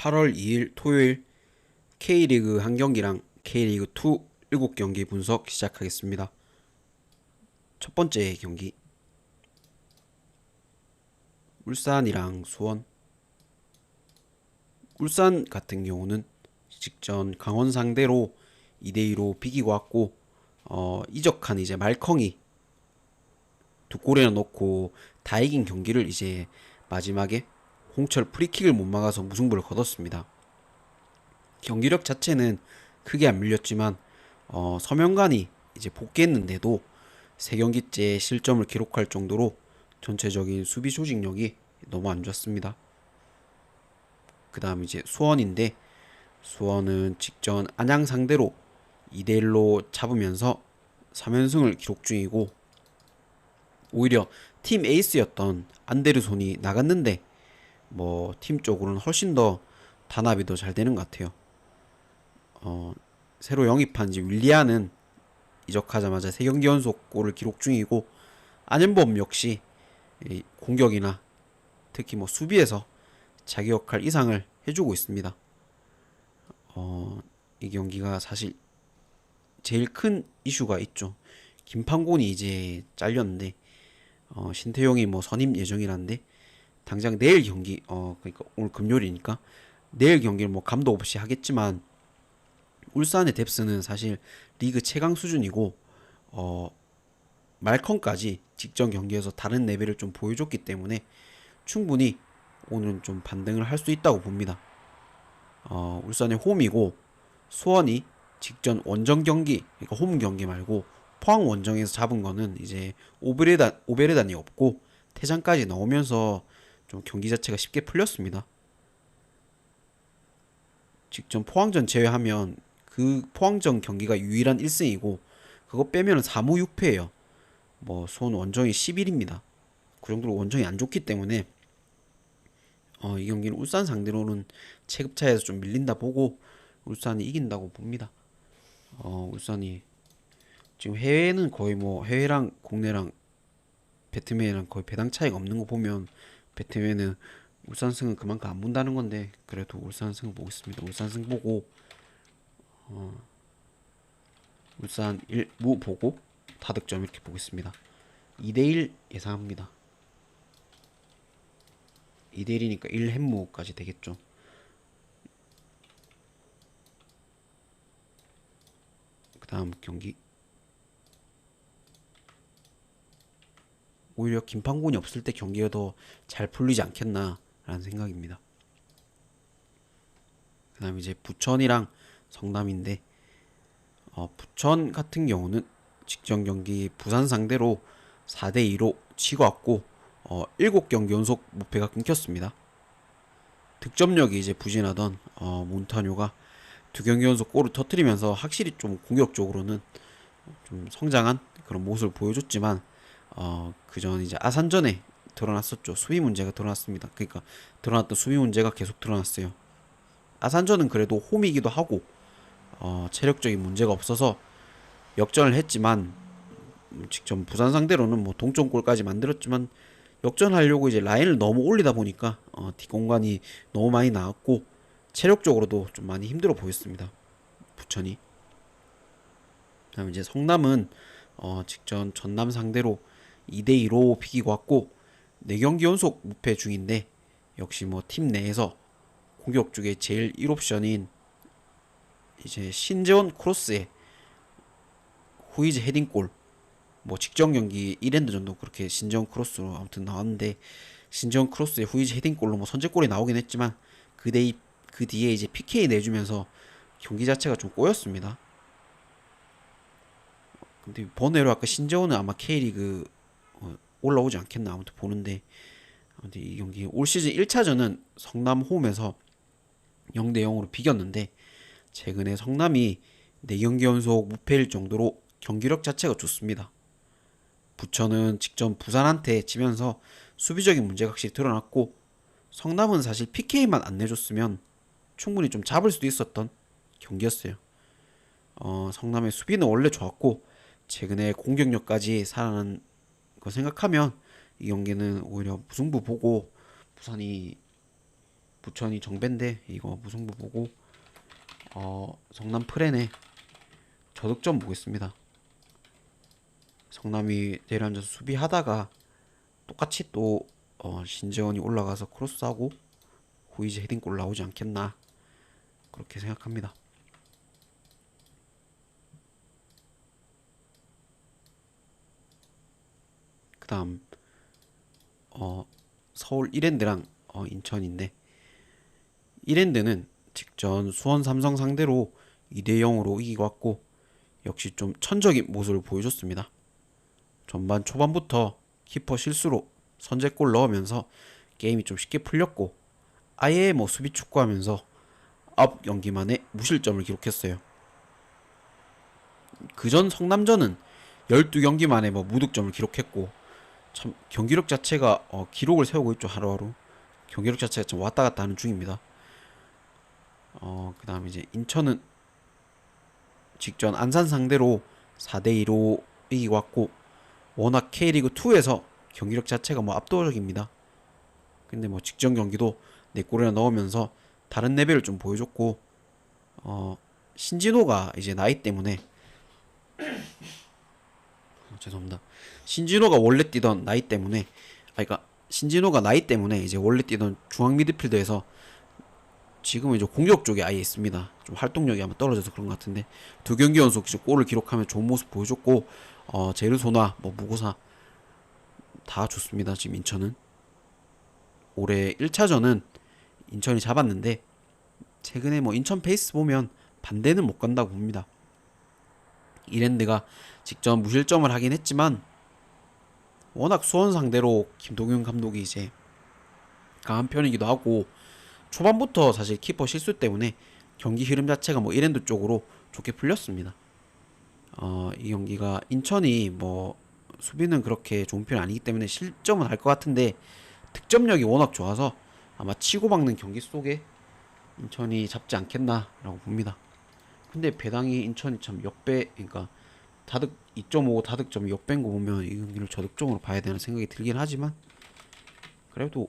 8월 2일 토요일 K리그 한 경기랑 K리그 2 7경기 분석 시작하겠습니다. 첫 번째 경기 울산이랑 수원. 울산 같은 경우는 직전 강원 상대로 2대2로 비기고 왔고 이적한 이제 말컹이 두 골이나 넣고 다 이긴 경기를 이제 마지막에 홍철 프리킥을 못 막아서 무승부를 거뒀습니다. 경기력 자체는 크게 안 밀렸지만 서명관이 이제 복귀했는데도 세 경기째 실점을 기록할 정도로 전체적인 수비 조직력이 너무 안 좋았습니다. 그 다음 이제 수원인데, 수원은 직전 안양 상대로 2대1로 잡으면서 3연승을 기록 중이고, 오히려 팀 에이스였던 안데르손이 나갔는데 뭐 팀 쪽으로는 훨씬 더 단합이 더 잘 되는 것 같아요. 새로 영입한 이제 윌리안은 이적하자마자 3경기 연속 골을 기록 중이고, 안현범 역시 공격이나 특히 뭐 수비에서 자기 역할 이상을 해주고 있습니다. 이 경기가 사실 제일 큰 이슈가 있죠. 김판곤이 이제 잘렸는데 신태용이 뭐 선임 예정이란데, 당장 내일 경기 그러니까 오늘 금요일이니까 내일 경기를 뭐 감독 없이 하겠지만, 울산의 뎁스는 사실 리그 최강 수준이고 말컨까지 직전 경기에서 다른 레벨을 좀 보여줬기 때문에 충분히 오늘은 좀 반등을 할 수 있다고 봅니다. 울산의 홈이고, 수원이 직전 원정 경기, 그러니까 홈 경기 말고 포항 원정에서 잡은 거는 이제 오베르단이 없고 퇴장까지 나오면서 좀 경기 자체가 쉽게 풀렸습니다. 직전 포항전 제외하면 그 포항전 경기가 유일한 1승이고, 그거 빼면 4무 6패예요. 뭐 수원 원정이 11입니다. 그 정도로 원정이 안 좋기 때문에 이 경기는 울산 상대로는 체급차에서 좀 밀린다 보고 울산이 이긴다고 봅니다. 울산이 지금 해외는 거의 뭐 해외랑 국내랑 배트맨이랑 거의 배당 차이가 없는 거 보면 배트맨은 울산승은 그만큼 안 본다는 건데, 그래도 울산승 보겠습니다. 울산승 보고 울산 1무 보고 다득점 이렇게 보겠습니다. 2대1 예상합니다. 2대1이니까 1햄무까지 되겠죠. 그 다음 경기 오히려 김판곤이 없을 때 경기가 더 잘 풀리지 않겠나 라는 생각입니다. 그 다음 이제 부천이랑 성남인데, 부천 같은 경우는 직전 경기 부산 상대로 4대2로 치고 왔고 7경기 연속 무패가 끊겼습니다. 득점력이 이제 부진하던 몬타뇨가 2경기 연속 골을 터뜨리면서 확실히 좀 공격적으로는 좀 성장한 그런 모습을 보여줬지만, 그전 이제 아산전에 드러났었죠. 수비 문제가 드러났습니다. 그러니까 드러났던 수비 문제가 계속 드러났어요. 아산전은 그래도 홈이기도 하고 체력적인 문제가 없어서 역전을 했지만, 직전 부산 상대로는 뭐 동점골까지 만들었지만 역전하려고 이제 라인을 너무 올리다 보니까 뒷공간이 너무 많이 나왔고 체력적으로도 좀 많이 힘들어 보였습니다. 부천이. 그다음 이제 성남은 직전 전남 상대로 2대2로 비기고 왔고 4경기 연속 무패 중인데, 역시 뭐 팀 내에서 공격 쪽에 제일 1옵션인 이제 신재원 크로스의 후이즈 헤딩골, 뭐 직전 경기 1엔드 정도 그렇게 신재원 크로스로 아무튼 나왔는데, 신재원 크로스의 후이즈 헤딩골로 뭐 선제골이 나오긴 했지만 그 뒤에 이제 PK 내주면서 경기 자체가 좀 꼬였습니다. 근데 번외로 아까 신재원은 아마 K리그 올라오지 않겠나 아무튼 보는데, 근데 이 경기 올 시즌 1차전은 성남 홈에서 0대0으로 비겼는데, 최근에 성남이 4경기 연속 무패일 정도로 경기력 자체가 좋습니다. 부천은 직전 부산한테 지면서 수비적인 문제가 확실히 드러났고, 성남은 사실 PK만 안 내줬으면 충분히 좀 잡을 수도 있었던 경기였어요. 성남의 수비는 원래 좋았고 최근에 공격력까지 살아난 거 생각하면 이 경기는 오히려 무승부 보고 부천이 정배인데 이거 무승부 보고 성남 프렌에 저득점 보겠습니다. 성남이 내려앉아서 수비하다가 똑같이 또 신재원이 올라가서 크로스하고 후이즈 헤딩골 나오지 않겠나 그렇게 생각합니다. 그 다음 서울 이랜드랑 인천인데, 이랜드는 직전 수원 삼성 상대로 2대0으로 이기고 왔고 역시 좀 천적인 모습을 보여줬습니다. 전반 초반부터 키퍼 실수로 선제골 넣으면서 게임이 좀 쉽게 풀렸고 아예 뭐 수비 축구하면서 9경기 만에 무실점을 기록했어요. 그전 성남전은 12경기 만에 뭐 무득점을 기록했고 참 경기력 자체가 기록을 세우고 있죠. 하루하루 경기력 자체가 좀 왔다 갔다 하는 중입니다. 그 다음에 이제 인천은 직전 안산 상대로 4대2로 이기고 왔고 워낙 K리그2에서 경기력 자체가 뭐 압도적입니다. 근데 뭐 직전 경기도 4골이나 넣으면서 다른 레벨을 좀 보여줬고 신진호가 이제 나이 때문에 죄송합니다. 신진호가 원래 뛰던 나이 때문에 그러니까 신진호가 나이 때문에 이제 원래 뛰던 중앙 미드필더에서 지금은 이제 공격 쪽에 아예 있습니다. 좀 활동력이 아마 떨어져서 그런 것 같은데 2경기 연속 골을 기록하면 좋은 모습 보여줬고 제르소나 뭐 무고사 다 좋습니다. 지금 인천은 올해 1차전은 인천이 잡았는데 최근에 뭐 인천 페이스 보면 반대는 못 간다고 봅니다. 이랜드가 직접 무실점을 하긴 했지만 워낙 수원 상대로 김동윤 감독이 이제 강한 편이기도 하고 초반부터 사실 키퍼 실수 때문에 경기 흐름 자체가 뭐 이랜드 쪽으로 좋게 풀렸습니다. 이 경기가 인천이 뭐 수비는 그렇게 좋은 편이 아니기 때문에 실점은 할 것 같은데 득점력이 워낙 좋아서 아마 치고 박는 경기 속에 인천이 잡지 않겠나라고 봅니다. 근데 배당이 인천이 참 역배, 그러니까 다득 2.5 다득점이 역배인 거 보면 이 경기를 저득점으로 봐야 되는 생각이 들긴 하지만 그래도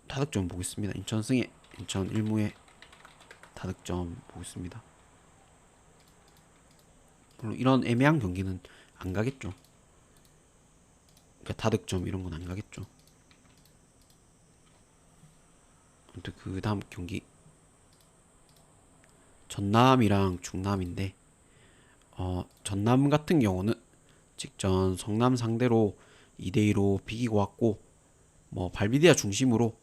다득점 보겠습니다. 인천 승에 인천 1무에 다득점 보겠습니다. 물론 이런 애매한 경기는 안 가겠죠. 그러니까 다득점 이런 건 안 가겠죠. 아무튼 그 다음 경기 전남이랑 충남인데 전남 같은 경우는 직전 성남 상대로 2대2로 비기고 왔고 뭐 발비디아 중심으로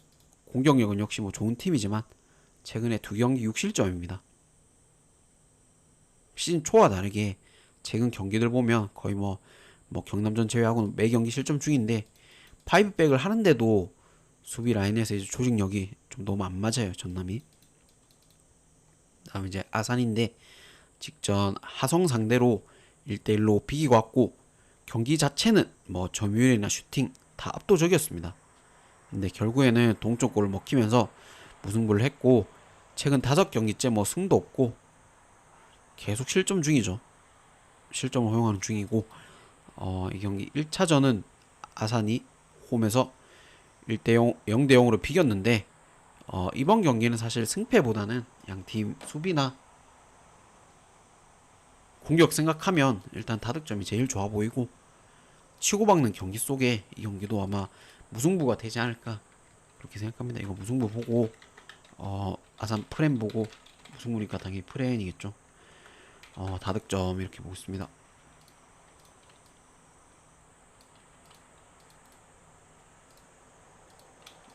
공격력은 역시 뭐 좋은 팀이지만 최근에 2경기 6실점입니다. 시즌 초와 다르게 최근 경기들 보면 거의 뭐 경남전 제외하고는 매 경기 실점 중인데 파이브백을 하는데도 수비 라인에서 이제 조직력이 좀 너무 안 맞아요. 전남이. 다음 이제 아산인데 직전 하성 상대로 1대1로 비기고 왔고 경기 자체는 뭐 점유율이나 슈팅 다 압도적이었습니다. 근데 결국에는 동점골을 먹히면서 무승부를 했고 최근 5경기째 뭐 승도 없고 계속 실점 중이죠. 실점을 허용하는 중이고 이 경기 1차전은 아산이 홈에서 1대0, 0대0으로 비겼는데 이번 경기는 사실 승패보다는 양팀 수비나 공격 생각하면 일단 다득점이 제일 좋아 보이고 치고박는 경기 속에 이 경기도 아마 무승부가 되지 않을까 그렇게 생각합니다. 이거 무승부 보고 아산 프렌 보고 무승부니까 당연히 프렌이겠죠. 다득점 이렇게 보고 있습니다.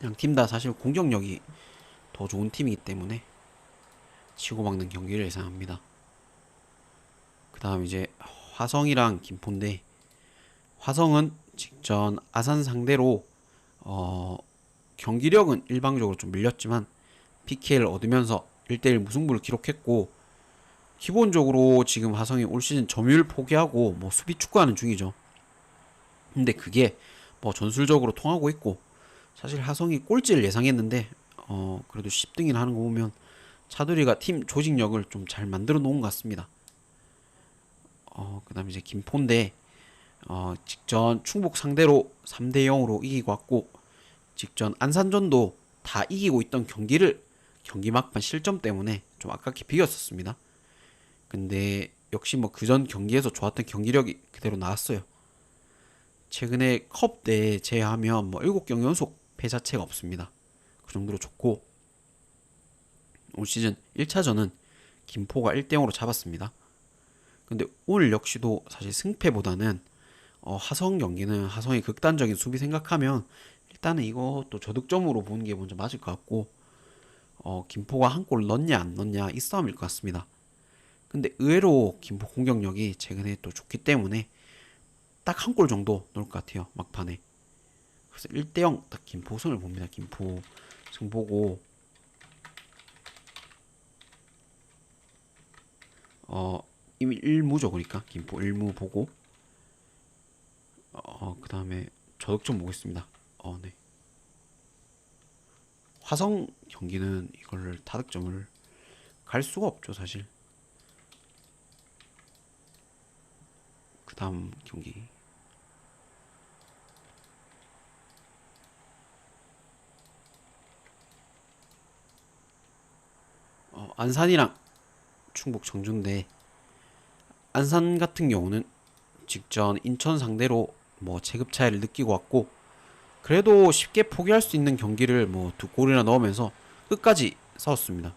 양 팀 다 사실 공격력이 더 좋은 팀이기 때문에 치고박는 경기를 예상합니다. 그 다음 이제 화성이랑 김포인데 화성은 직전 아산 상대로 경기력은 일방적으로 좀 밀렸지만 PK를 얻으면서 1대1 무승부를 기록했고 기본적으로 지금 화성이 올 시즌 점유율 포기하고 뭐 수비 축구하는 중이죠. 근데 그게 뭐 전술적으로 통하고 있고 사실 화성이 꼴찌를 예상했는데 그래도 10등이나 하는 거 보면 차두리가 팀 조직력을 좀 잘 만들어 놓은 것 같습니다. 그 다음에 이제 김포인데 직전 충북 상대로 3대0으로 이기고 왔고 직전 안산전도 다 이기고 있던 경기를 경기 막판 실점 때문에 좀 아깝게 비겼었습니다. 근데 역시 뭐 그전 경기에서 좋았던 경기력이 그대로 나왔어요. 최근에 컵 때 제외하면 뭐 7경기 연속 패자체가 없습니다. 그 정도로 좋고 올 시즌 1차전은 김포가 1대0으로 잡았습니다. 근데 오늘 역시도 사실 승패보다는 하성 경기는 하성의 극단적인 수비 생각하면 일단은 이것도 저득점으로 보는 게 먼저 맞을 것 같고 김포가 한 골 넣냐 안 넣냐 이 싸움일 것 같습니다. 근데 의외로 김포 공격력이 최근에 또 좋기 때문에 딱 한 골 정도 넣을 것 같아요 막판에. 그래서 1대0 딱 김포 승을 봅니다. 김포 승 보고 이미 1무죠. 그러니까 김포 1무 보고 그 다음에 저득점 보겠습니다. 네. 화성 경기는 이걸 타득점을 갈 수가 없죠 사실. 그 다음 경기 안산이랑 충북 청주인데 안산 같은 경우는 직전 인천 상대로 뭐 체급 차이를 느끼고 왔고 그래도 쉽게 포기할 수 있는 경기를 뭐 두 골이나 넣으면서 끝까지 싸웠습니다.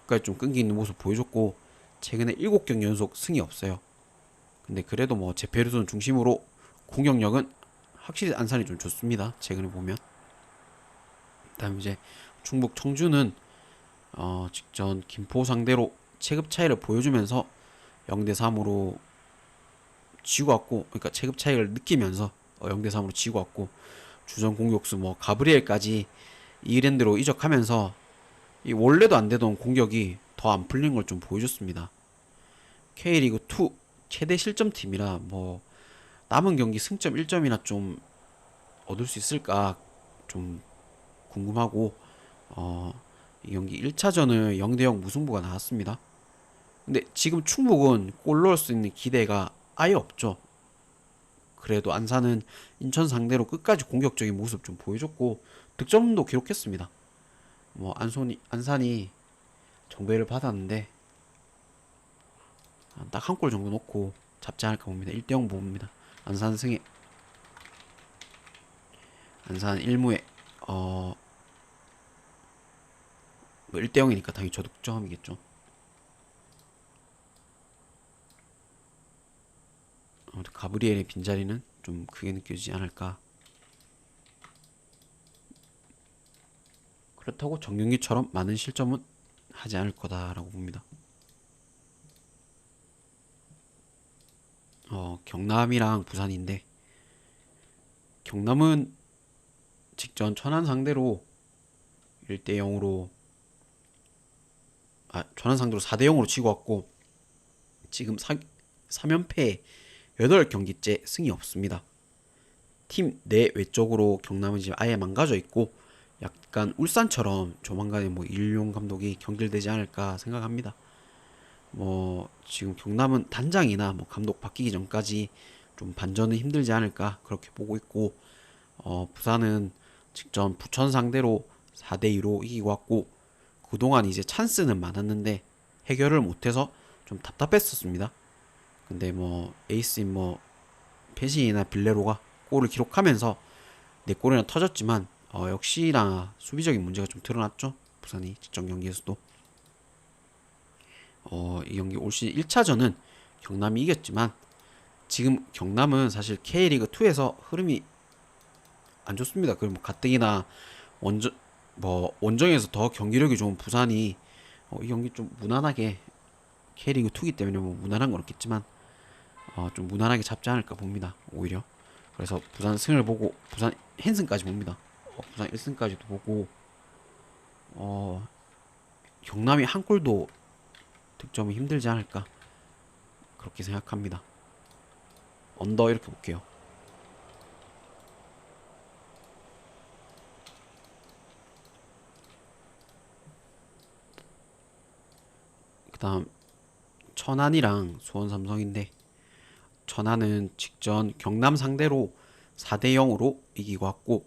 끝까지 좀 끈기 있는 모습 보여줬고 최근에 7경기 연속 승이 없어요. 근데 그래도 뭐 제페르손 중심으로 공격력은 확실히 안산이 좀 좋습니다. 최근에 보면. 그다음 이제 충북 청주는 직전 김포 상대로 체급 차이를 보여주면서 0대3으로 지고 왔고, 그러니까 체급 차이를 느끼면서 0대3으로 지고 왔고, 주전 공격수 뭐 가브리엘까지 이랜드로 이적하면서 이 원래도 안 되던 공격이 더 안 풀린 걸 좀 보여줬습니다. K리그 2 최대 실점팀이라 뭐 남은 경기 승점 1점이나 좀 얻을 수 있을까 좀 궁금하고 이 경기 1차전을 0대0 무승부가 나왔습니다. 근데 지금 충북은 골 넣을 수 있는 기대가 아예 없죠. 그래도 안산은 인천 상대로 끝까지 공격적인 모습 좀 보여줬고 득점도 기록했습니다. 뭐 안산이 정배를 받았는데 딱 한 골 정도 넣고 잡지 않을까 봅니다. 1대0 봅니다. 안산 승에 안산 1무에 뭐 1대0이니까 당연히 저득점이겠죠. 가브리엘의 빈자리는 좀 크게 느껴지지 않을까. 그렇다고 정경기처럼 많은 실점은 하지 않을 거다라고 봅니다. 경남이랑 부산인데 경남은 직전 천안 상대로 1대0으로 천안 상대로 4대0으로 지고 왔고 지금 3연패에 8경기째 승이 없습니다. 팀 내 외적으로 경남은 지금 아예 망가져 있고 약간 울산처럼 조만간에 뭐 이일용 감독이 경질되지 않을까 생각합니다. 뭐 지금 경남은 단장이나 뭐 감독 바뀌기 전까지 좀 반전은 힘들지 않을까 그렇게 보고 있고 부산은 직전 부천 상대로 4대2로 이기고 왔고 그동안 이제 찬스는 많았는데 해결을 못해서 좀 답답했었습니다. 근데 뭐 에이스인 뭐 페신이나 빌레로가 골을 기록하면서 4골이나 터졌지만 역시나 수비적인 문제가 좀 드러났죠. 부산이 직전 경기에서도 이 경기 올 시즌 1차전은 경남이 이겼지만 지금 경남은 사실 K리그 2에서 흐름이 안 좋습니다. 그리고 뭐 가뜩이나 원정 원정에서 더 경기력이 좋은 부산이 이 경기 좀 무난하게 K리그 2기 때문에 뭐 무난한 건 없겠지만 좀 무난하게 잡지 않을까 봅니다. 오히려 그래서 부산 승을 보고 부산 헨승까지 봅니다. 부산 1승까지도 보고 경남이 한 골도 득점이 힘들지 않을까 그렇게 생각합니다. 언더 이렇게 볼게요. 그 다음 천안이랑 수원 삼성인데 천안은 직전 경남 상대로 4대0으로 이기고 왔고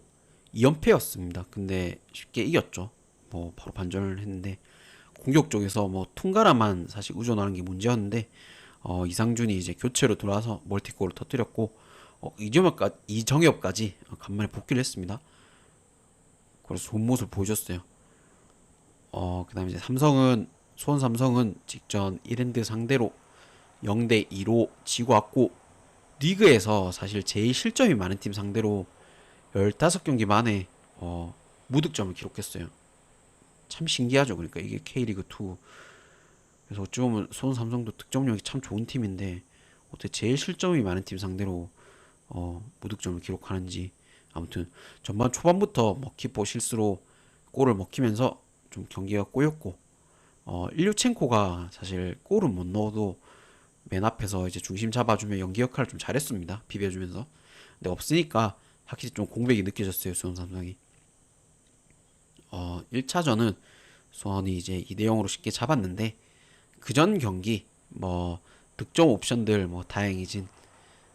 2연패였습니다. 근데 쉽게 이겼죠. 뭐 바로 반전을 했는데 공격 쪽에서 뭐 퉁가라만 사실 의존하는 게 문제였는데 이상준이 이제 교체로 들어와서 멀티골을 터뜨렸고 이정엽까지 간만에 복귀를 했습니다. 그래서 좋은 모습을 보여줬어요. 그다음에 이제 수원 삼성은 직전 이랜드 상대로 0대 2로 지고 왔고 리그에서 사실 제일 실점이 많은 팀 상대로 15경기 만에 무득점을 기록했어요. 참 신기하죠. 그러니까 이게 K리그2. 그래서 어찌 보면 수원 삼성도 득점력이 참 좋은 팀인데 어떻게 제일 실점이 많은 팀 상대로 무득점을 기록하는지. 아무튼 전반 초반부터 키퍼 실수로 골을 먹히면서 좀 경기가 꼬였고 일류첸코가 사실 골은 못 넣어도 맨 앞에서 이제 중심 잡아주며 연기 역할을 좀 잘했습니다. 비벼주면서. 근데 없으니까 확실히 좀 공백이 느껴졌어요. 수원 삼성이. 1차전은 수원이 이제 2대 0으로 쉽게 잡았는데 그 전 경기 득점 옵션들 다행이진.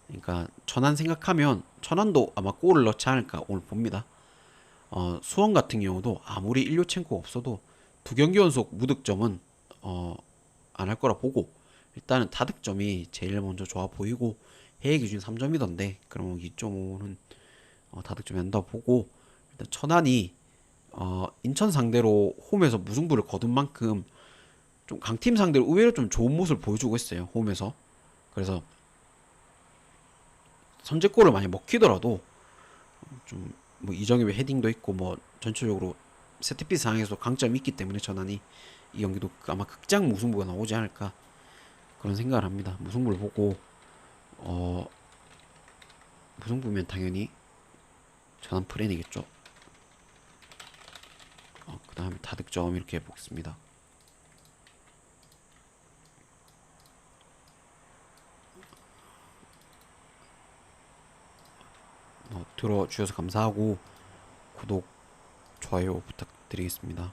그러니까 천안 생각하면 천안도 아마 골을 넣지 않을까 오늘 봅니다. 수원 같은 경우도 아무리 일류첸코가 없어도 두 경기 연속 무득점은 안 할 거라 보고 일단은 타득점이 제일 먼저 좋아 보이고 해외 기준 3점이던데 그러면 2.5는 타득점이 한다고 보고 일단 천안이 인천 상대로 홈에서 무승부를 거둔 만큼 좀 강팀 상대로 의외로 좀 좋은 모습을 보여주고 있어요. 홈에서. 그래서 선제골을 많이 먹히더라도 좀 이정엽의 헤딩도 있고 전체적으로 세트피스 상황에서 강점이 있기 때문에 천안이 이 경기도 아마 극장 무승부가 나오지 않을까 그런 생각을 합니다. 무승부를 보고 무승부면 당연히 천안 프랜이겠죠. 그 다음에 다득점 이렇게 해보겠습니다. 들어주셔서 감사하고 구독, 좋아요 부탁드리겠습니다.